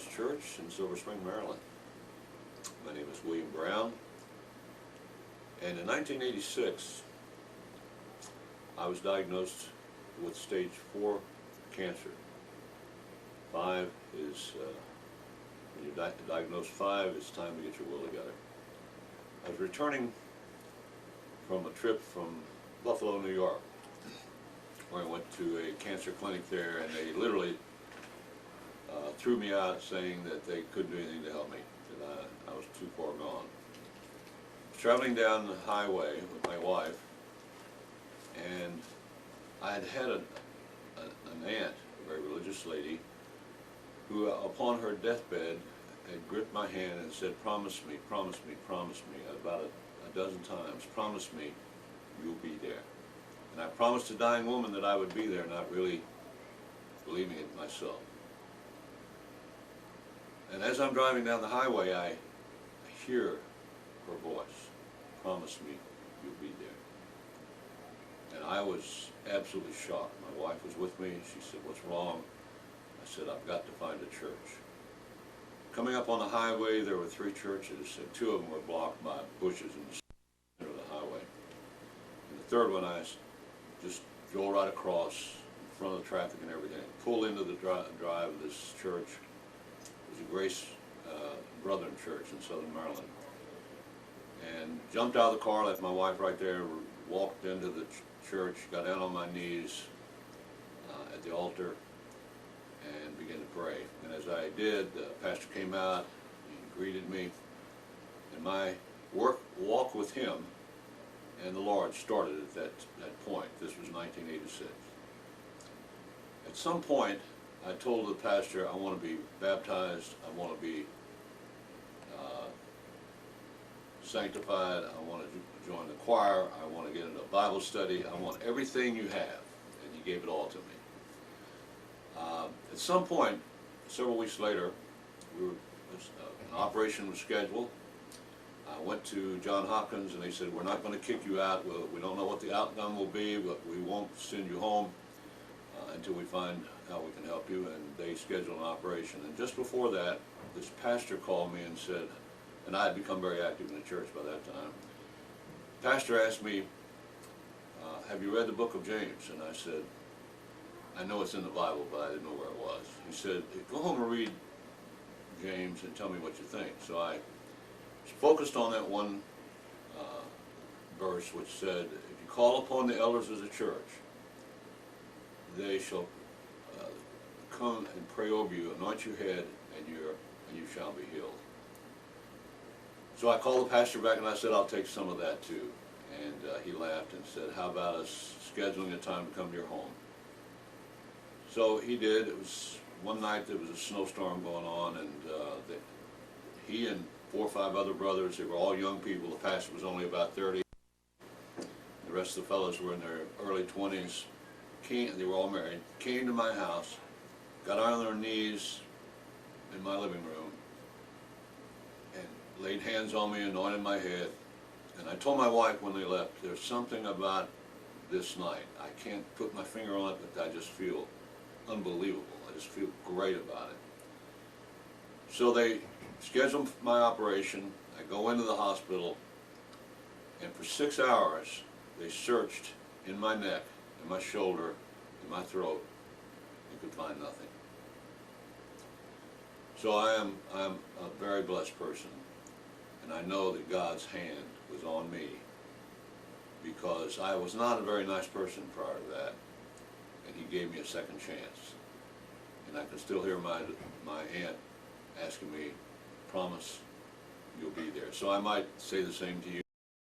Baptist Church in Silver Spring, Maryland. My name is William Brown, and in 1986 I was diagnosed with stage 4 cancer. 5 is, when you're diagnosed 5, it's time to get your will together. I was returning from a trip from Buffalo, New York, where I went to a cancer clinic there, and they literally threw me out saying that they couldn't do anything to help me, that I was too far gone. I was traveling down the highway with my wife, and I had had an aunt, a very religious lady, who upon her deathbed had gripped my hand and said, promise me, about a dozen times, promise me you'll be there. And I promised a dying woman that I would be there, not really believing it myself. And as I'm driving down the highway, I hear her voice, promise me you'll be there. And I was absolutely shocked. My wife was with me. She said, what's wrong? I said, I've got to find a church. Coming up on the highway, there were 3 churches, and 2 of them were blocked by bushes in the center of the highway. And the third one, I just drove right across in front of the traffic and everything, pulled into the drive of this church. It was a Grace Brethren Church in Southern Maryland. And jumped out of the car, left my wife right there, walked into the church, got down on my knees at the altar, and began to pray. And as I did, the pastor came out, he greeted me, and my walk with him and the Lord started at that point. This was 1986. At some point, I told the pastor, I want to be baptized, I want to be sanctified, I want to join the choir, I want to get into a Bible study, I want everything you have. And he gave it all to me. At some point, several weeks later, an operation was scheduled. I went to John Hopkins, and they said, we're not going to kick you out. We don't know what the outcome will be, but we won't send you home until we find how we can help you. And they scheduled an operation. And just before that, this pastor called me and said, and I had become very active in the church by that time. The pastor asked me, have you read the book of James? And I said, I know it's in the Bible, but I didn't know where it was. He said, go home and read James and tell me what you think. So I focused on that one verse which said, if you call upon the elders of the church, they shall come and pray over you, anoint your head, and you shall be healed. So I called the pastor back and I said, I'll take some of that too. And he laughed and said, how about us scheduling a time to come to your home? So he did. It was one night, there was a snowstorm going on, and he and 4 or 5 other brothers, they were all young people. The pastor was only about 30. The rest of the fellows were in their early 20s. They were all married. Came to my house, got on their knees in my living room, and laid hands on me, anointed my head. And I told my wife when they left, there's something about this night. I can't put my finger on it, but I just feel unbelievable. I just feel great about it. So they scheduled my operation. I go into the hospital, and for 6 hours they searched in my neck, in my shoulder, in my throat, and could find nothing. So I'm a very blessed person, and I know that God's hand was on me, because I was not a very nice person prior to that, and he gave me a second chance. And I can still hear my aunt asking me, promise you'll be there. So I might say the same to you.